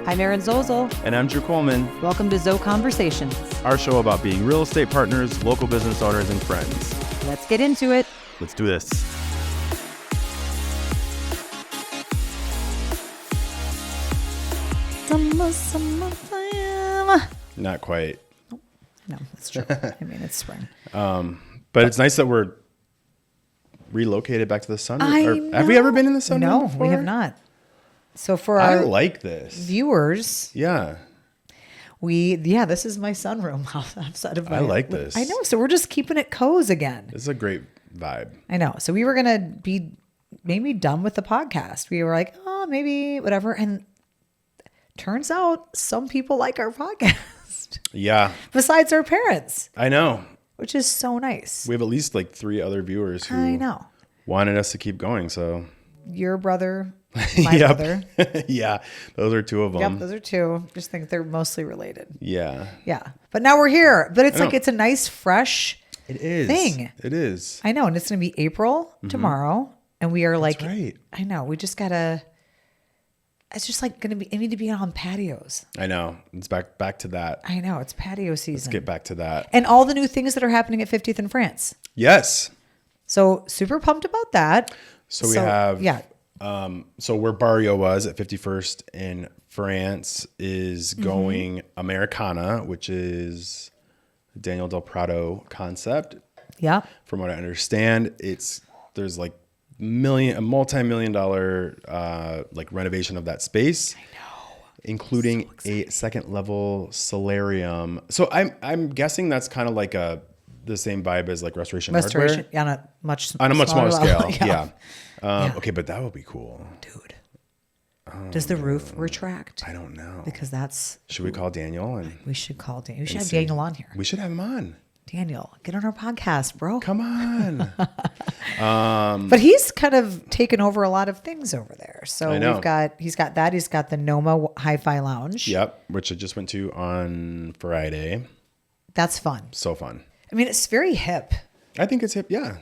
I'm Erin Zozel. And I'm Drew Coleman. Welcome to Zo Conversations, Our show about being real estate partners, local business owners, and friends. Let's get into it. Let's do this. Summer. Not quite. No, that's true. I mean, it's spring. But it's nice that we're relocated back to the sun. know. Have we ever been in the sun? No, before? we have not. So for I our like this. viewers, Yeah. this is my sunroom outside of my. I like this. I know. So we're just keeping it cozy again. This is a great vibe. I know. So we were going to be maybe done with the podcast. We were like, oh, maybe whatever. And turns out some people like our podcast Yeah. besides our parents, I know. which is so nice. We have at least like 3 other viewers who I know. wanted us to keep going. So Your brother, my Yep. brother. yeah, those are 2 of them. Yep, those are 2. Just think they're mostly related. Yeah. Yeah. But now we're here. But it's I like, know. it's a nice, fresh It is. thing. It is. I know. And it's going to be April tomorrow. And we are like, right. I know. We just got to, it's just like going to be, I need to be on patios. I know. It's back to that. I know. It's patio season. Let's get back to that. And all the new things that are happening at 50th in France. Yes. So super pumped about that. So we have, yeah. so where Barrio was at 51st in France is going Americana, which is Daniel Del Prado concept. Yeah. From what I understand, there's like a multi-million-dollar like renovation of that space. I know. Including a second level solarium. So I'm guessing that's kind of like the same vibe as like Restoration Hardware. On a much smaller scale. Yeah. Yeah. Okay, but that would be cool. Dude. Does the roof retract? I don't know. Because that's, Should we call Daniel? And we should call Daniel. We should have see. Daniel on here. we should have him on. Daniel, get on our podcast, bro. Come on. But he's kind of taken over a lot of things over there. So I know. he's got that. He's got the Noma Hi-Fi Lounge. Yep, which I just went to on Friday. That's fun. So fun. I mean, it's very hip. I think it's hip. Yeah,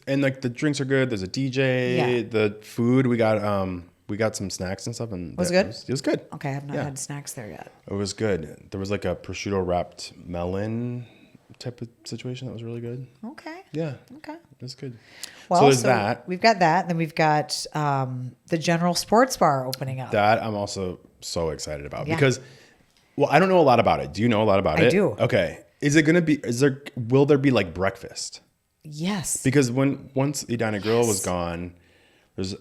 and like the drinks are good. There's a DJ. Yeah. The food we got some snacks and stuff. And Was it good? It was good. Okay, I have not Yeah. had snacks there yet. It was good. There was like a prosciutto wrapped melon type of situation that was really good. Okay. Yeah. Okay. It was good. Well, so there's that. We've got that. And then we've got the General Sports Bar opening up. That I'm also so excited about Yeah. because, well, I don't know a lot about it. Do you know a lot about it? I do. Okay. Will there be like breakfast? Yes. Because once Edina Grill was gone, there's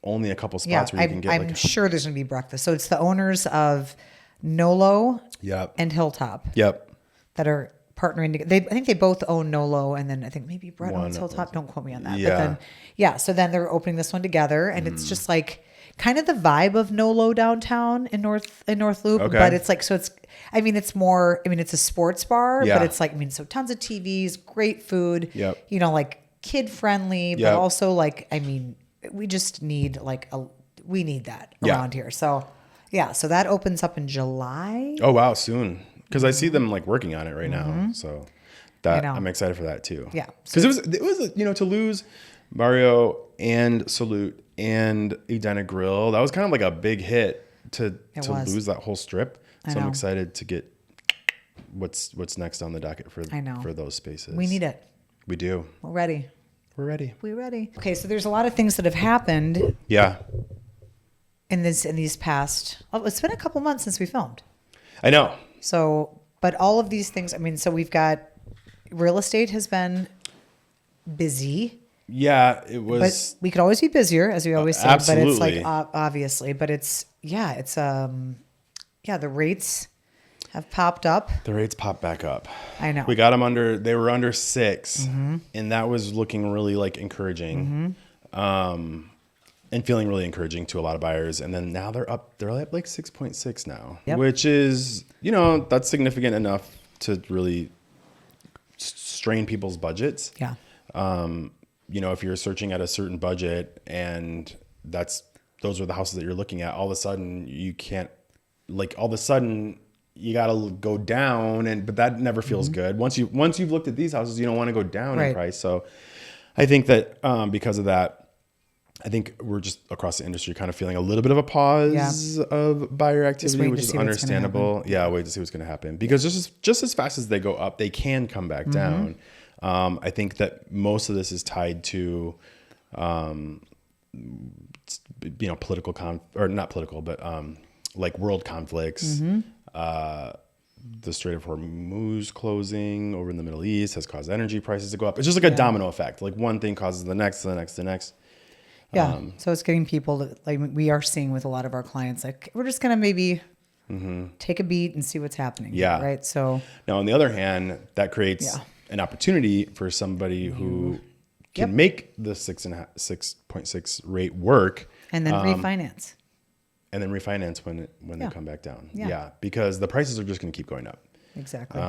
only a couple spots where you can get I'm sure there's going to be breakfast. So it's the owners of Nolo Yep. and Hilltop Yep. that are partnering together. I think they both own Nolo, and then I think maybe Brett One owns Hilltop. Don't quote me on that. Yeah. But then, so then they're opening this one together, and it's just like kind of the vibe of Nolo downtown in North Loop. Okay. But it's like, so it's, I mean, it's more, I mean, it's a sports bar, Yeah. but it's like, I mean, so tons of TVs, great food, Yep. you know, like kid friendly, but Yep. also like, I mean, we just need we need that Yeah. around here. So yeah, so that opens up in July. Oh wow, soon. Because I see them like working on it right now. So that know. I'm excited for that too. Yeah. Because it was to lose Mario and Salute and Edina Grill, that was kind of like a big hit to was. lose that whole strip. I So I'm know. excited to get what's next on the docket for those spaces. We need it. We do. We're ready. We're ready. We're ready. Okay, so there's a lot of things that have happened Yeah. in these past. Oh, it's been a couple months since we filmed. I know. So, but all of these things. I mean, so we've got real estate has been busy. Yeah, it But was. we could always be busier, as we always say. Absolutely. But it's like obviously, but it's the rates have popped up. The rates popped back up. I know. We got them they were under 6, and that was looking really like encouraging, and feeling really encouraging to a lot of buyers. And then now they're at like 6.6 now, Yep. which is, that's significant enough to really strain people's budgets. Yeah. If you're searching at a certain budget and those are the houses that you're looking at, all of a sudden you can't, like, all of a sudden you got to go down, but that never feels good. Once you've looked at these houses, you don't want to go down in Right. price. So I think that because of that, I think we're just across the industry kind of feeling a little bit of a pause of buyer activity, waiting which to is see what's gonna understandable. Yeah, wait to see what's going to happen, because just as fast as they go up, they can come back down. I think that most of this is tied to, political or not political, but like world conflicts. The Strait of Hormuz closing over in the Middle East has caused energy prices to go up. It's just like a domino effect. Like one thing causes the next, the next, the next. Yeah. So it's getting people to, like we are seeing with a lot of our clients, like we're just going to maybe take a beat and see what's happening. Yeah. Right. So now on the other hand, that creates an opportunity for somebody who can make the 6.6 rate work. And then refinance. And then refinance when they come back down. Yeah. Because the prices are just going to keep going up. Exactly.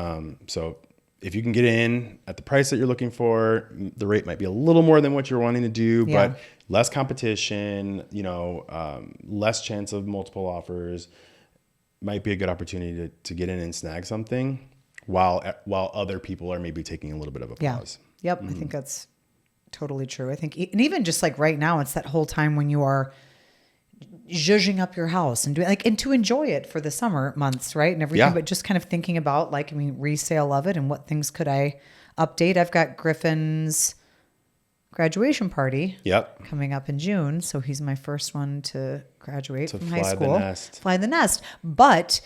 So if you can get in at the price that you're looking for, the rate might be a little more than what you're wanting to do, but less competition, less chance of multiple offers, might be a good opportunity to get in and snag something while other people are maybe taking a little bit of a pause. Yep. I think that's totally true. I think, and even just like right now, it's that whole time when you are zhuzhing up your house and doing and to enjoy it for the summer months, right? And everything, but just kind of thinking about resale of it and what things could I update. I've got Griffin's graduation party coming up in June. So he's my first one to graduate from high school. Fly the nest. But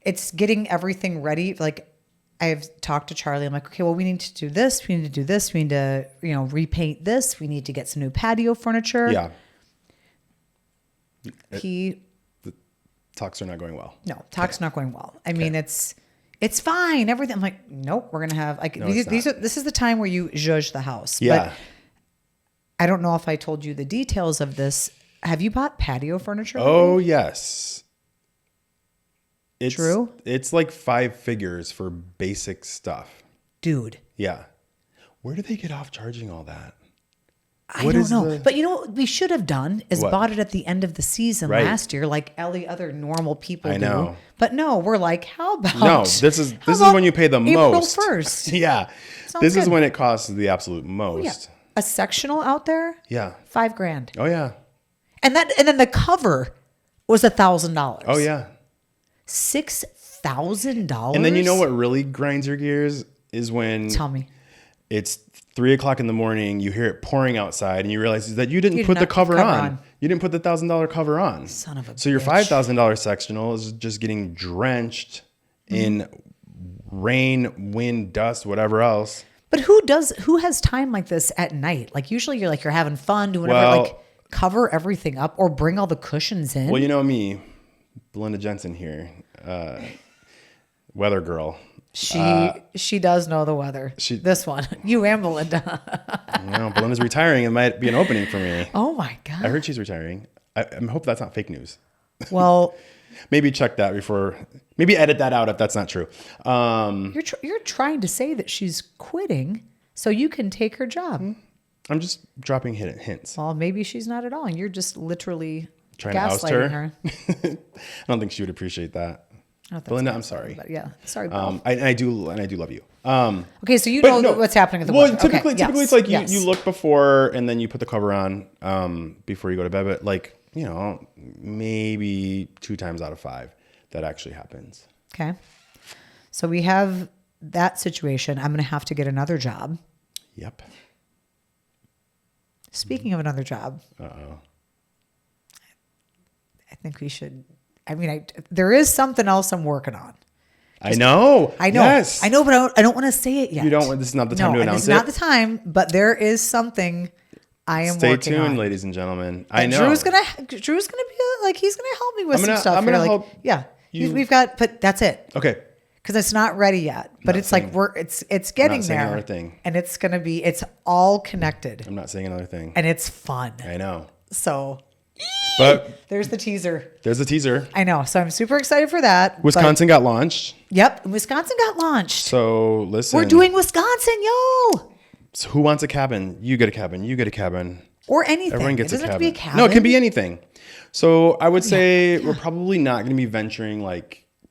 it's getting everything ready. Like I've talked to Charlie. I'm like, okay, well, we need to do this. We need to do this. We need to, repaint this. We need to get some new patio furniture. Yeah. The talks are not going well. No, talks not going well. I mean, it's fine. Everything. I'm like, nope. We're gonna have this is the time where you judge the house. Yeah. But I don't know if I told you the details of this. Have you bought patio furniture? Oh yes. True. It's like 5 figures for basic stuff. Dude. Yeah. Where do they get off charging all that? I don't know. But what we should have done is bought it at the end of the season last year, like any other normal people do. know. But no, we're like, how about this is when you pay the most. April 1st. Yeah. This is when it costs the absolute most. Yeah. A sectional out there? Yeah. $5,000. Oh yeah. And then the cover was $1,000. Oh yeah. $6,000. And then what really grinds your gears is when tell me it's 3:00 in the morning, you hear it pouring outside, and you realize that you didn't put the cover on. You didn't put the $1,000 cover on. Son of a So your $5,000 sectional is just getting drenched in rain, wind, dust, whatever else. But who has time like this at night? Like usually you're having fun, doing whatever, cover everything up or bring all the cushions in. Well, you know me, Belinda Jensen here, weather girl. She does know the weather. This one, you and Belinda. Belinda's retiring. It might be an opening for me. Oh my God. I heard she's retiring. I hope that's not fake news. Well, maybe check that before. Maybe edit that out if that's not true. You're trying to say that she's quitting so you can take her job. I'm just dropping hints. Well, maybe she's not at all, and you're just literally trying to oust her. I don't think she would appreciate that. Belinda, I'm sorry. But yeah, sorry. Bill. I do love you. Okay, so what's happening at the wedding. Typically it's like you look before and then you put the cover on before you go to bed. But maybe 2 times out of 5 that actually happens. Okay, so we have that situation. I'm going to have to get another job. Yep. Speaking of another job, Uh-oh. I think we should. I mean, there is something else I'm working on. I know. Yes. I know, but I don't want to say it yet. You don't. This is not the time to announce it. This is not the time. But there is something I am working on. Stay tuned, ladies and gentlemen. I know. Drew's gonna be he's gonna help me with some stuff. I'm gonna help. Yeah, we've got, but that's it. Okay. Because it's not ready yet, but it's it's getting there. Another thing. And it's all connected. I'm not saying another thing. And it's fun. I know. So. But there's the teaser. I know. So I'm super excited for that. Wisconsin got launched. Yep. Wisconsin got launched. So listen. We're doing Wisconsin, yo. So who wants a cabin? You get a cabin. You get a cabin. Or anything. Everyone gets it doesn't a cabin. have to be a cabin. No, it can be anything. So I would say we're probably not going to be venturing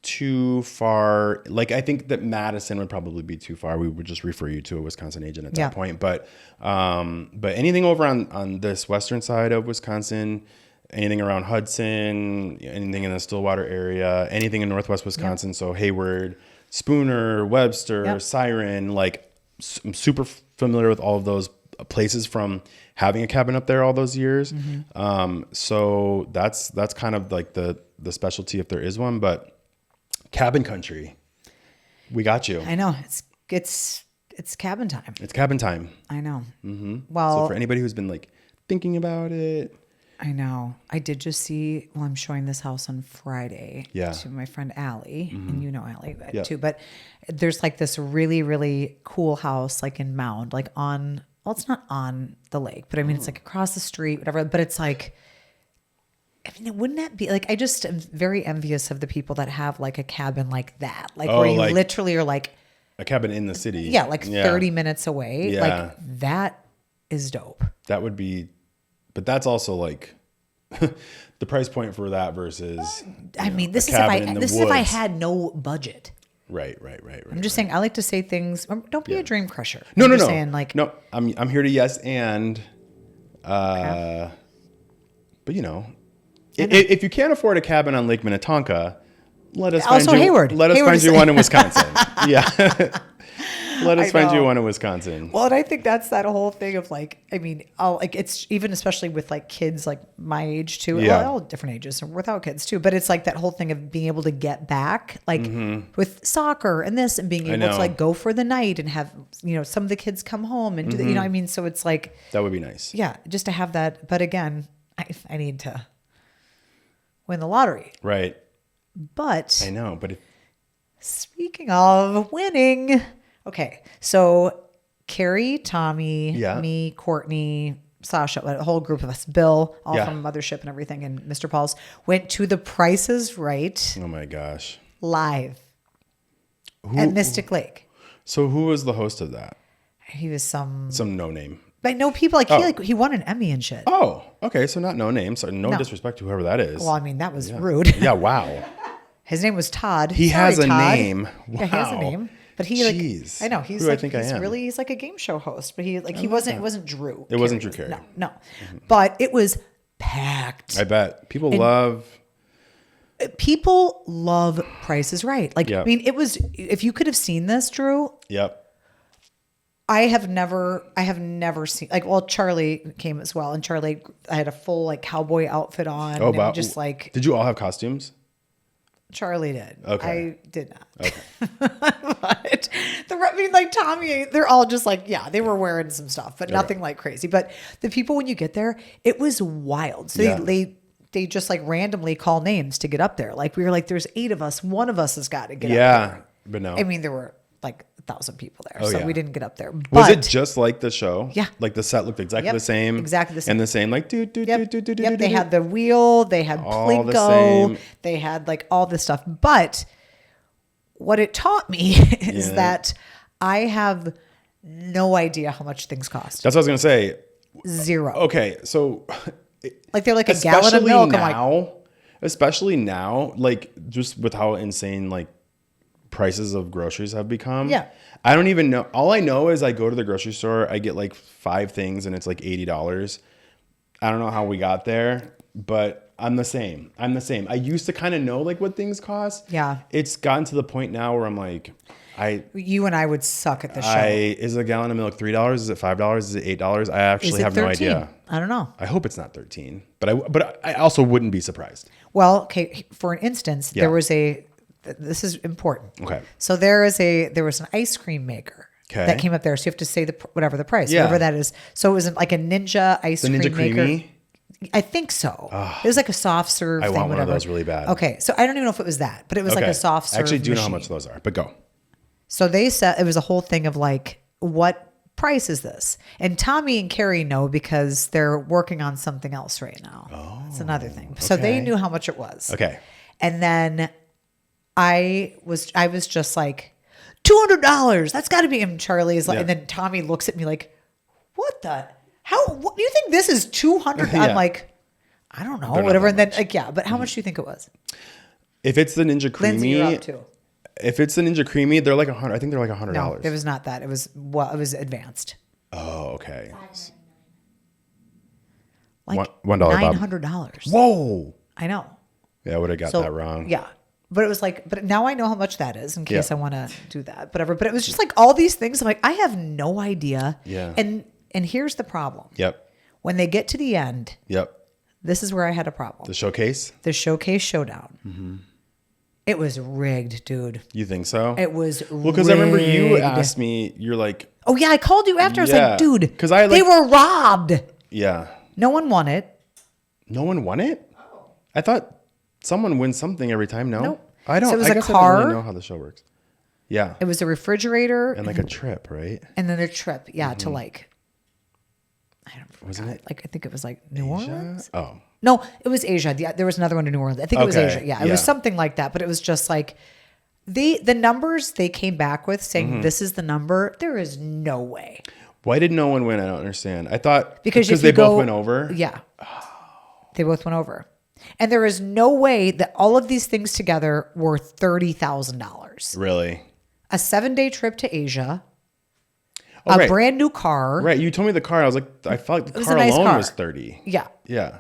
too far. Like, I think that Madison would probably be too far. We would just refer you to a Wisconsin agent at that point. But anything over on this western side of Wisconsin, anything around Hudson, anything in the Stillwater area, anything in Northwest Wisconsin. Yep. So Hayward, Spooner, Webster, yep. Siren, like I'm super familiar with all of those places from having a cabin up there all those years. Mm-hmm. So that's kind of like the specialty if there is one, but cabin country, we got you. I know it's cabin time. It's cabin time. I know. Mm-hmm. Well, so for anybody who's been like thinking about it, I know. I did just see, I'm showing this house on Friday to my friend Allie, mm-hmm. and you know Allie too, but there's like this really, really cool house like in Mound, like on, well, it's not on the lake, but I mean, it's like across the street, whatever, but it's like, I mean, wouldn't that be like, I just am very envious of the people that have like a cabin like that, like where you like literally are like a cabin in the city. Yeah. Like 30 minutes away. Yeah. Like that is dope. That would be, but that's also like the price point for that versus. I mean, this is if I had no budget. Right. I'm just saying. I like to say things. Don't be a dream crusher. No. Saying like no. I'm here to yes and. But you know, if you can't afford a cabin on Lake Minnetonka, let us find you. Hayward. Let us find you one in Wisconsin. Yeah. Let us find you one in Wisconsin. Well, and I think that's that whole thing of like, I mean, it's even especially with like kids like my age too, all different ages and without kids too. But it's like that whole thing of being able to get back, like with soccer and this, and being able to like go for the night and have, you know, some of the kids come home and do that, you know what I mean? So it's like, that would be nice. Yeah. Just to have that. But again, I need to win the lottery. Right. But I know, but speaking of winning. Okay, so Carrie, Tommy, me, Courtney, Sasha, a whole group of us, Bill, all from Mothership and everything, and Mr. Paul's, went to the Price is Right. Oh my gosh. Live at Mystic Lake. So who was the host of that? He was some no name. I know people he won an Emmy and shit. Oh, okay, so not no name. So no disrespect to whoever that is. Well, I mean, that was rude. Yeah, wow. His name was Todd. He has a name. Wow. Yeah, he has a name. But he I know he's like, he's like a game show host, but he wasn't Drew. It wasn't Drew Carey. No. Mm-hmm. But it was packed. I bet people love Price is Right. Like, I mean, it was, if you could have seen this, Drew. Yep. I have never seen, like, well, Charlie came as well. And Charlie, I had a full like cowboy outfit on. Oh, wow. Just like, did you all have costumes? Charlie did. Okay. I did not. Okay. But like Tommy, they're all just like, they were wearing some stuff, but nothing like crazy. But the people, when you get there, it was wild. So they just like randomly call names to get up there. Like we were like, there's 8 of us. One of us has got to get up there. Yeah, but no. I mean, there were like 1,000 people there. We didn't get up there. But, was it just like the show? Yeah. Like the set looked exactly the same? Exactly the same. And the same like They had the wheel, they had Plinko, they had like all this stuff. But what it taught me is that I have no idea how much things cost. That's what I was going to say. 0. Okay. So like they're like a gallon of milk. Especially now, like just with how insane like prices of groceries have become. Yeah. I don't even know. All I know is I go to the grocery store, I get like 5 things and it's like $80. I don't know how we got there, but I'm the same. I used to kind of know like what things cost. Yeah. It's gotten to the point now where I'm like, you and I would suck at the show. Is a gallon of milk $3? Is it $5? Is it $8? I actually have 13? No idea. I don't know. I hope it's not 13, but I also wouldn't be surprised. Well, okay. For an instance, there was this is important. Okay. So there was an ice cream maker that came up there. So you have to say whatever the price, whatever that is. So it was like a Ninja ice cream maker. Creamy? I think so. It was like a soft serve. I want one of those really bad. Okay. So I don't even know if it was that, but it was like a soft serve. I actually do machine. know how much those are, but go. So they said it was a whole thing of like, what price is this? And Tommy and Carrie know because they're working on something else right now. Oh, it's another thing. Okay. So they knew how much it was. Okay. And then I was just like, $200. That's got to be him. Charlie is like, and then Tommy looks at me like, what do you think this is 200? I'm like, I don't know, whatever. And then like, but how much do you think it was? If it's the Ninja Lindsay, you're Creamy, up too. if it's the Ninja Creamy, they're like $100. I think they're like $100. No, it was not that. It was it was advanced. Oh, okay. Like $1, Bob. $900. Whoa. I know. Yeah, I would have got that wrong. Yeah. But it was like, but now I know how much that is in case Yeah. I want to do that, whatever. But it was just like all these things. I'm like, I have no idea. Yeah. And here's the problem. Yep. When they get to the end, Yep. this is where I had a problem. The showcase? The showcase showdown. Mm-hmm. It was rigged, dude. You think so? It was well, because I remember you asked me, you're like, oh yeah, I called you after. I was Yeah. like, dude, 'Cause I, like- they were robbed. yeah. No one won it. No one won it? I thought someone wins something every time. No? Nope. I don't. So it was I a guess I car. don't really know how the show works. Yeah. It was a refrigerator And like a trip, right? and then their trip, yeah, to like, I don't Wasn't forgot. Like I think it was like New Orleans. Oh. No, it was Asia. There was another one in New Orleans. I think it was Okay, Asia. Yeah, it yeah. was something like that. But it was just like the numbers they came back with saying Mm-hmm. this is the number. There is no way Why did no one win? I don't understand. I thought because if they you go, both went over. Yeah, they both went over, and there is no way that all of these things together were $30,000. Really? A 7-day trip to Asia, Oh, a right. brand new car, Right. You told me the car. I was like, I felt like the was car a nice alone car. was 30. yeah, Yeah.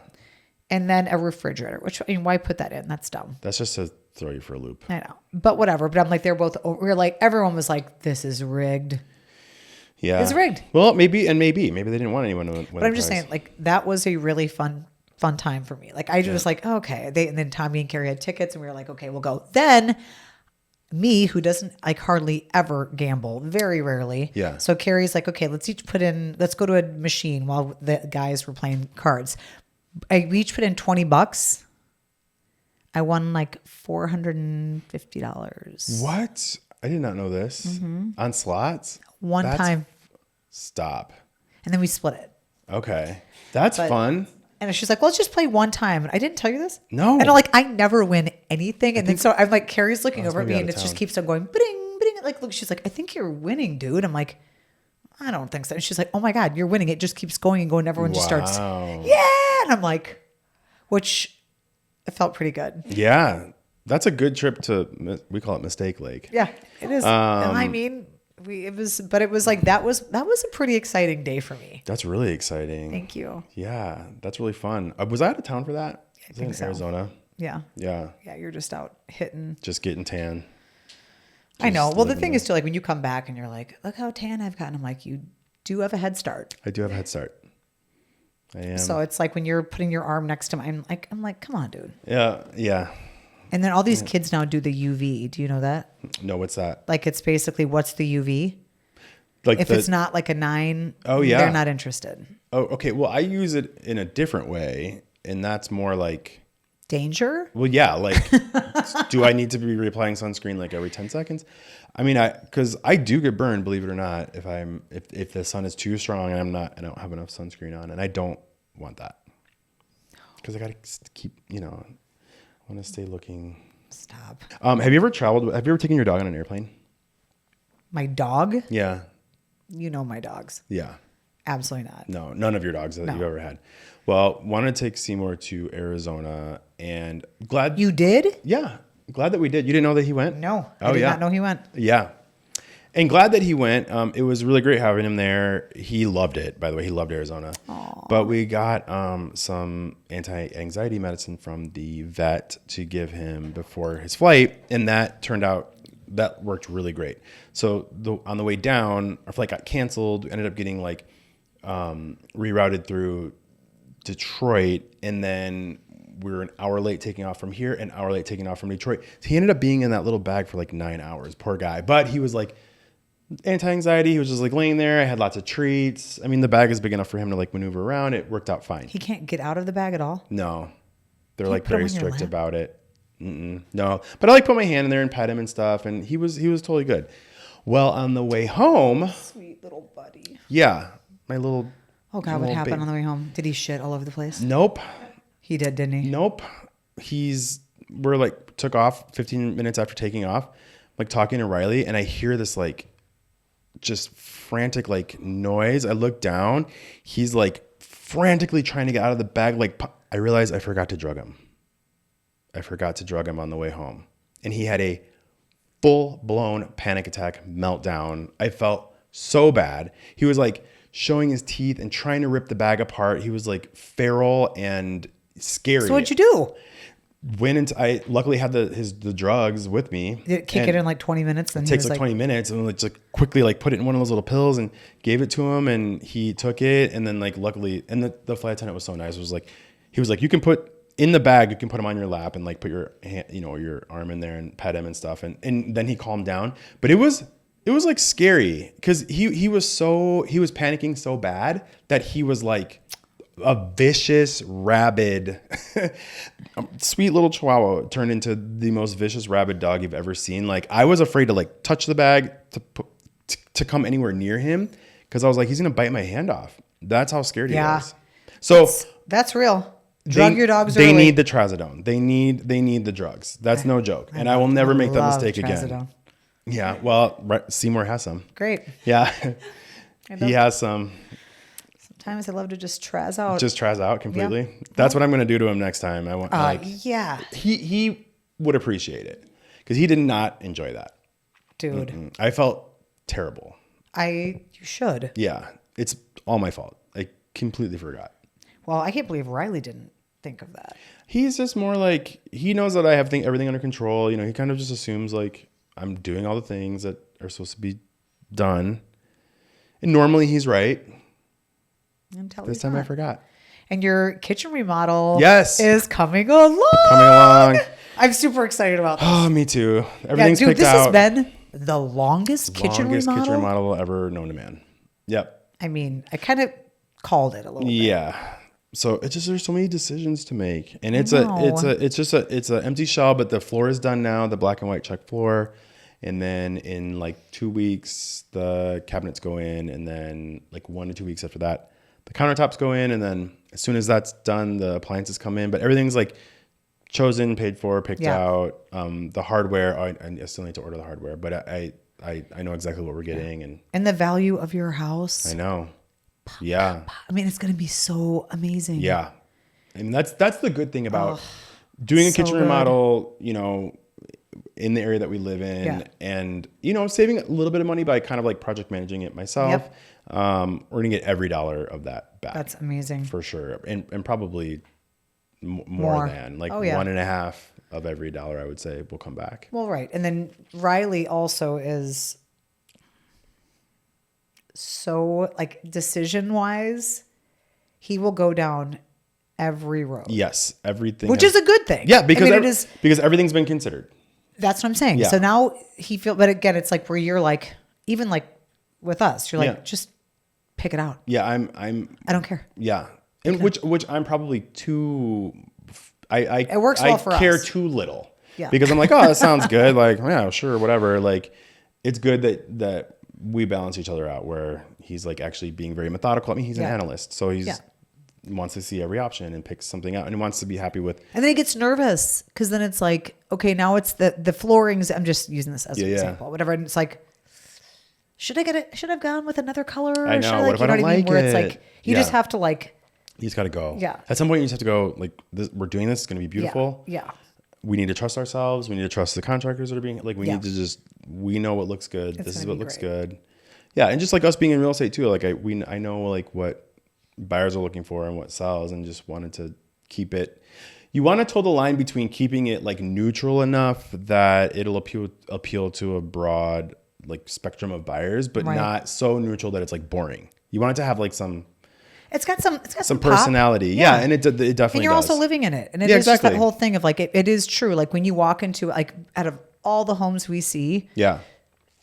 and then a refrigerator. Which I mean, why put that in? That's dumb. That's just to throw you for a loop. I know, but whatever. But I'm like, they're both. We were like, everyone was like, this is rigged. Yeah. It's rigged. Well, maybe they didn't want anyone to win. But I'm just saying, like, that was a really fun time for me. Like, I was like, okay. And then Tommy and Carrie had tickets, and we were like, okay, we'll go. Then me, who doesn't like hardly ever gamble, very rarely. Yeah. So Carrie's like, okay, let's go to a machine while the guys were playing cards. We each put in $20. I won like $450. What? I did not know this. On slots? One time. Stop. And then we split it. Okay. That's fun. And she's like, well, let's just play one time. And I didn't tell you this? No. And I'm like, I never win anything. And then so I'm like, Carrie's looking over at me maybe and out it of just town. keeps on going, bing, bing. Like, look, she's like, I think you're winning, dude. I'm like, I don't think so. And she's like, oh my God, you're winning. It just keeps going and going. Everyone just starts, yeah. And I'm like, which it felt pretty good. Yeah. That's a good trip to, we call it Mistake Lake. Yeah, it is. And I mean, it was like, that was a pretty exciting day for me. That's really exciting. Thank you. Yeah. That's really fun. Was I out of town for that? I think in so. Arizona. Yeah. Yeah. Yeah. You're just out hitting. Just getting tan. I know. Just Well, the living thing is too, like when you come back and you're like, look how tan I've gotten. I'm like, you do have a head start. I do have a head start. I am. So it's like when you're putting your arm next to mine, I'm like, come on, dude. Yeah. Yeah. And then all these kids now do the UV. Do you know that? No, what's that? Like it's basically what's the UV? Like If it's not like a 9, Oh, yeah. they're not interested. Oh, okay. Well, I use it in a different way, and that's more like, Danger? well, yeah, like, do I need to be reapplying sunscreen like every 10 seconds? I mean, because I do get burned, believe it or not, if the sun is too strong and I don't have enough sunscreen on, and I don't want that because I got to keep, I want to stay looking. Stop. Have you ever taken your dog on an airplane? My dog? Yeah. You know my dogs. Yeah. Absolutely not. No, none of your dogs that No. you've ever had. Well, wanted to take Seymour to Arizona, and glad You did? Yeah, glad that we did. You didn't know that he went? No. Oh, I did yeah. not know he went. Yeah. And glad that he went. It was really great having him there. He loved it, by the way. He loved Arizona. Aww. But we got some anti-anxiety medicine from the vet to give him before his flight. And that worked really great. So on the way down, our flight got canceled. We ended up getting rerouted through Detroit. And then we were an hour late taking off from here, an hour late taking off from Detroit. So he ended up being in that little bag for 9 hours. Poor guy. But he was anti-anxiety. He was just laying there. I had lots of treats. I mean, the bag is big enough for him to maneuver around. It worked out fine. He can't get out of the bag at all? No, they're Can't put him very on your strict lap? about it. No, but I put my hand in there and pet him and stuff. And he was totally good. Well, on the way home, Sweet little buddy. yeah, my little, Oh God, what happened on the way home? Did he shit all over the place? nope. He did, didn't he? Nope. We're took off 15 minutes after taking off, talking to Riley, and I hear this just frantic noise. I look down. He's frantically trying to get out of the bag. I realized I forgot to drug him. I forgot to drug him on the way home. And he had a full-blown panic attack meltdown. I felt so bad. He was like showing his teeth and trying to rip the bag apart. He was like feral and scary. So what'd you do? I luckily had the drugs with me. Did it kick it in like 20 minutes? It takes like 20 minutes, and let's like quickly like put it in one of those little pills and gave it to him, and he took it. And then like luckily, and the flight attendant was so nice. It was like, he was like, you can put in the bag, you can put him on your lap and like put your hand, your arm in there and pet him and stuff. And then he calmed down. But it was like scary because he was panicking so bad that he was like a vicious, rabid, sweet little Chihuahua turned into the most vicious, rabid dog you've ever seen. Like I was afraid to like touch the bag to come anywhere near him because I was like, he's gonna bite my hand off. That's how scared he was. So that's real. Drug your dogs early. They need the trazodone. They need the drugs. That's no joke. And I will never make that mistake again. Yeah. Well, Seymour has some. Great. Yeah. He has some. Sometimes I love to just traz out. Just traz out completely. Yep. That's what I'm going to do to him next time. I want. Yeah. He would appreciate it because he did not enjoy that. Dude. Mm-mm. I felt terrible. You should. Yeah. It's all my fault. I completely forgot. Well, I can't believe Riley didn't think of that. He's just more like, he knows that I have everything under control. He kind of just assumes like I'm doing all the things that are supposed to be done. And normally he's right. This time I forgot. And your kitchen remodel is coming along. I'm super excited about this. Oh, me too. Everything's picked this out. has been the longest kitchen remodel ever known to man. Yep. I mean, I kind of called it a little bit. Yeah. So there's so many decisions to make, and it's an empty shell, but the floor is done now, the black and white check floor, and then in like 2 weeks the cabinets go in, and then like 1 to 2 weeks after that the countertops go in, and then as soon as that's done the appliances come in. But everything's like chosen, paid for, picked out. The hardware, I still need to order the hardware, but I know exactly what we're getting, and the value of your house. I know. Yeah. I mean, it's going to be so amazing. Yeah. And that's the good thing about doing a kitchen remodel, in the area that we live in, and, saving a little bit of money by kind of like project managing it myself. Yep. We're going to get every dollar of that back. That's amazing. For sure. And probably more than like 1.5 of every dollar, I would say, will come back. Well, right. And then Riley also is so like decision wise, he will go down every road. Yes, everything. Which is a good thing. Yeah, because because everything's been considered. That's what I'm saying. Yeah. So now but again, it's like where you're like, even like with us, you're like, just pick it out. Yeah, I don't care. Yeah. And which I'm probably too it works well for us. I care too little. Yeah. Because I'm like, oh, that sounds good. Like, yeah, sure, whatever. Like, it's good that we balance each other out, where he's like actually being very methodical. I mean, he's an analyst, so he's wants to see every option and pick something out, and he wants to be happy with. And then he gets nervous because then it's like, okay, now it's the floorings. I'm just using this as an example, whatever. And it's like, should I get it? Should I have gone with another color? I know. What if I don't like it? Where it's like you just have to like. You just got to go. Yeah. At some point, you just have to go. Like, we're doing this. It's going to be beautiful. Yeah. We need to trust ourselves. We need to trust the contractors that are being like. We need to we know what looks good. This is what looks good. Yeah, and just like us being in real estate too, like I know like what buyers are looking for and what sells, and just wanted to keep it. You want to toe the line between keeping it like neutral enough that it'll appeal to a broad like spectrum of buyers, but not so neutral that it's like boring. You want it to have like some. It's got some personality. personality. Yeah, and it definitely does. And you're also living in it, and it is just that whole thing of like it is true. Like when you walk into like out of all the homes we see. Yeah.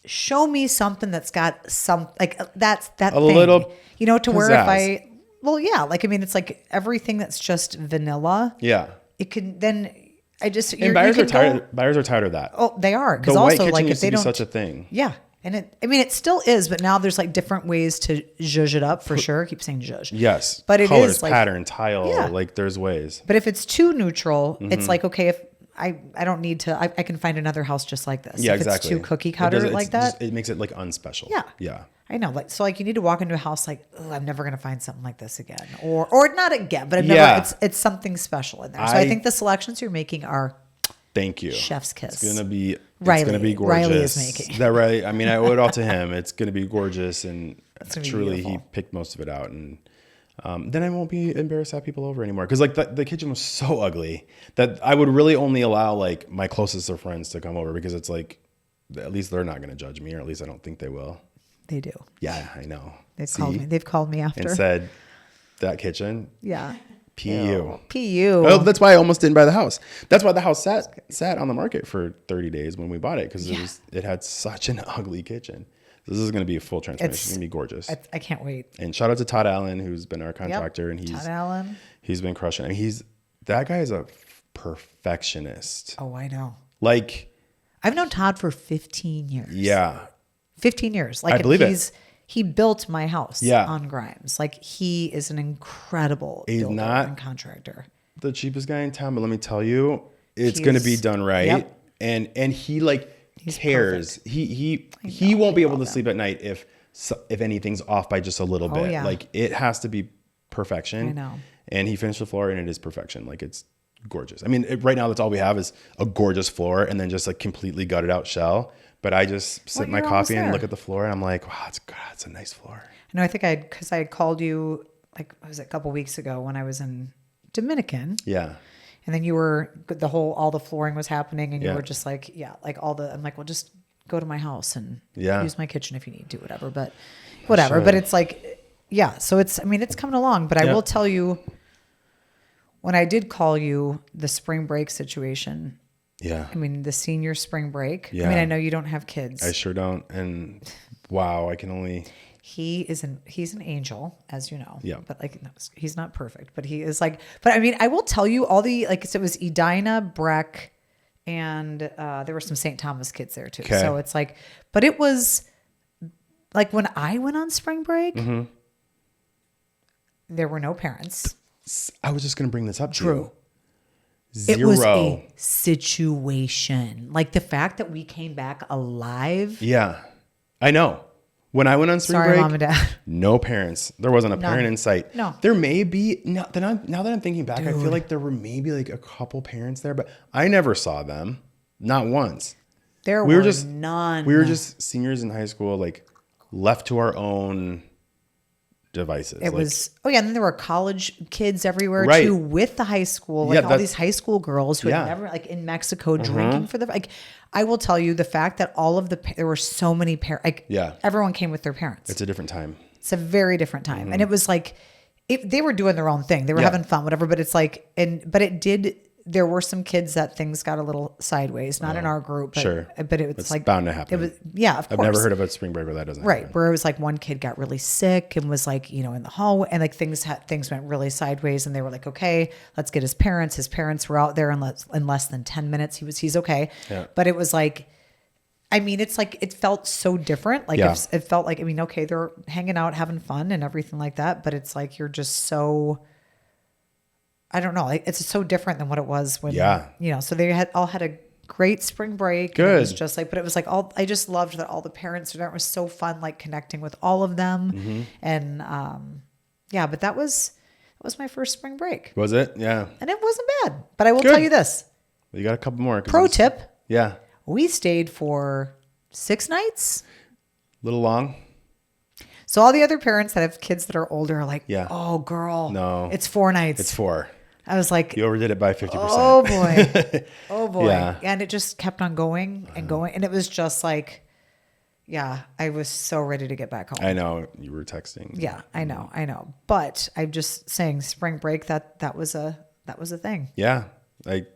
Show me something that's got some like that's that a thing, little to pizzazz. Where like I mean it's like everything that's just vanilla. Yeah, it can then and buyers are tired. Buyers are tired of that. Oh, they are, because also like if they don't such a thing. Yeah, and it still is, but now there's like different ways to zhuzh it up for sure. I keep saying zhuzh. Yes, but colors, it is like pattern, tile. Like there's ways. But if it's too neutral, it's like okay if. I don't need to. I can find another house just like this. Yeah, if exactly. It's too cookie cutter like that. It makes it like unspecial. Yeah. Yeah. I know, like, so like you need to walk into a house like, oh, I'm never going to find something like this again, or not again, but I've never. It's something special in there. So I think the selections you're making are. Thank you. Chef's kiss. It's gonna be. Riley. It's gonna be gorgeous. Riley is making that. Right. I mean, I owe it all to him. It's gonna be gorgeous, and truly, beautiful. he picked most of it out, and then I won't be embarrassed to have people over anymore. Because like the kitchen was so ugly that I would really only allow like my closest of friends to come over, because it's like at least they're not gonna judge me, or at least I don't think they will. They do. Yeah, I know. They've called me after and said that kitchen. Yeah. PU. Oh, that's why I almost didn't buy the house. That's why the house sat on the market for 30 days when we bought it, because it had such an ugly kitchen. This is going to be a full transformation. It's going to be gorgeous. I can't wait. And shout out to Todd Allen, who's been our contractor, and he's been crushing. I mean, that guy is a perfectionist. Oh, I know. Like, I've known Todd for 15 years. Yeah. 15 years. Like, I believe it. He built my house on Grimes. Like, he is an incredible builder and contractor. The cheapest guy in town, but let me tell you, it's going to be done right. Yep. And he cares. Perfect. He won't be able to sleep at night if anything's off by just a little bit. Yeah. Like, it has to be perfection. I know. And he finished the floor, and it is perfection. Like, it's gorgeous. I mean, right now that's all we have is a gorgeous floor, and then just like completely gutted out shell. But I just sip my coffee and look at the floor, and I'm like, wow, it's a nice floor. I think because I had called you, like, was it a couple weeks ago when I was in Dominican? Yeah. And then you were, all the flooring was happening, and you were just like, I'm like, well, just go to my house and use my kitchen if you need to, whatever. But whatever. Sure. But it's like, so it's coming along. But I will tell you, when I did call you, the spring break situation. Yeah. I mean, the senior spring break. Yeah. I mean, I know you don't have kids. I sure don't. And wow, I can only. He's an angel, as you know. Yeah. But like, no, he's not perfect, but he is like, but I mean, I will tell you all the, like, so it was Edina, Breck, and there were some St. Thomas kids there too. Okay. So it's like, but it was like when I went on spring break, there were no parents. I was just going to bring this up to Drew. You. Zero. It was a situation. Like the fact that we came back alive. Yeah, I know. When I went on spring break, Mom and Dad. No parents. There wasn't a parent in sight. No. There may be, now that I'm thinking back, I feel like there were maybe like a couple parents there, but I never saw them. Not once. There were none. We were just seniors in high school, like left to our own devices. It was, and then there were college kids everywhere too, with the high school, like all these high school girls who had never, like in Mexico drinking for the, like, I will tell you the fact that there were so many parents, like everyone came with their parents. It's a different time. It's a very different time. And it was like, they were doing their own thing. They were having fun, whatever, but it's like, there were some kids that things got a little sideways, not in our group, but it was like bound to happen. It was, of course. I've never heard of a spring break where that doesn't happen. Where it was like one kid got really sick and was like, in the hallway, and like things went really sideways, and they were like, okay, let's get his parents. His parents were out there in less than 10 minutes. He's okay. Yeah. But it was like, I mean, it's like, it felt so different. Like it felt like, I mean, okay, they're hanging out, having fun and everything like that. But it's like, you're just so, I don't know. Like, it's so different than what it was when, so they all had a great spring break. Good. It was just like, but it was like I just loved that all the parents were there. It was so fun, like connecting with all of them. Mm-hmm. And, but that was my first spring break. Was it? Yeah. And it wasn't bad, but I will tell you this. You got a couple more. Pro tip. Yeah. We stayed for 6 nights. A little long. So all the other parents that have kids that are older are like, oh girl, no, it's 4 nights. It's 4. I was like, you overdid it by 50%. Oh boy. Oh boy. Yeah. And it just kept on going and going. And it was just like, I was so ready to get back home. I know you were texting. Yeah, I know. But I'm just saying spring break, that was a thing. Yeah. I'm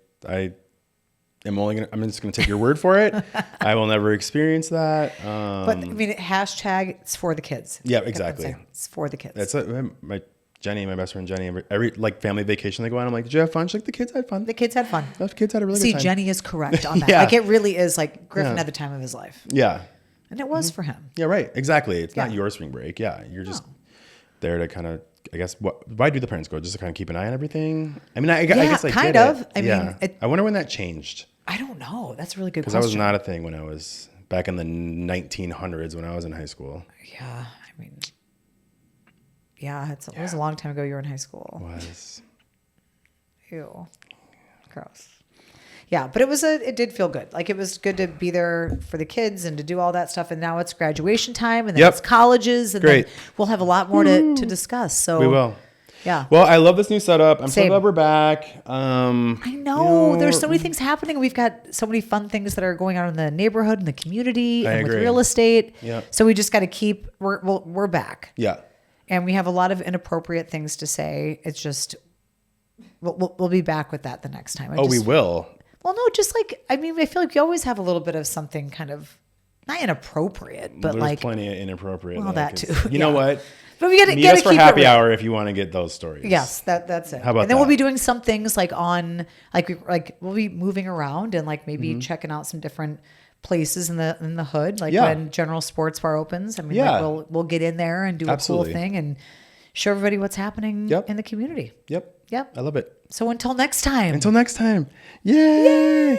just going to take your word for it. I will never experience that. But I mean, hashtag it's for the kids. Yeah, exactly. It's for the kids. That's my best friend Jenny, every like family vacation they go on, I'm like, did you have fun? She's like, the kids had fun. The kids had fun. The kids had a really good time. See, Jenny is correct on that. Like, it really is like Griffin had the time of his life. Yeah. And it was for him. Yeah, right. Exactly. It's not your spring break. Yeah. You're just there to kind of, I guess, why do the parents go? Just to kind of keep an eye on everything? I mean, I guess I kind get of. it. I mean, I wonder when that changed. I don't know. That's a really good question. Because that was not a thing when I was back in the 1900s when I was in high school. Yeah. I mean, yeah, it was a long time ago you were in high school. It was. Ew. Gross. Yeah, but it did feel good. Like it was good to be there for the kids and to do all that stuff. And now it's graduation time and then it's colleges and Great. then we'll have a lot more to discuss. So We will. Yeah. Well, I love this new setup. I'm so Same. glad we're back. I know. There's so many things happening. We've got so many fun things that are going on in the neighborhood and the community and with real estate. Yeah. So we just got to keep, we're back. Yeah. And we have a lot of inappropriate things to say. It's just, we'll be back with that the next time. We will. Well, no, just like, I mean, I feel like you always have a little bit of something kind of, not inappropriate, but There's like. plenty of inappropriate. Well, that too. You know what? But we gotta Meet us keep for it happy real. hour if you want to get those stories. Yes, that's it. How about and then that? we'll be doing some things like we'll be moving around and like maybe checking out some different places in the hood, like when General Sports Bar opens. I mean, like we'll get in there and do a cool thing and show everybody what's happening in the community. Yep. Yep. I love it. So until next time. Yay!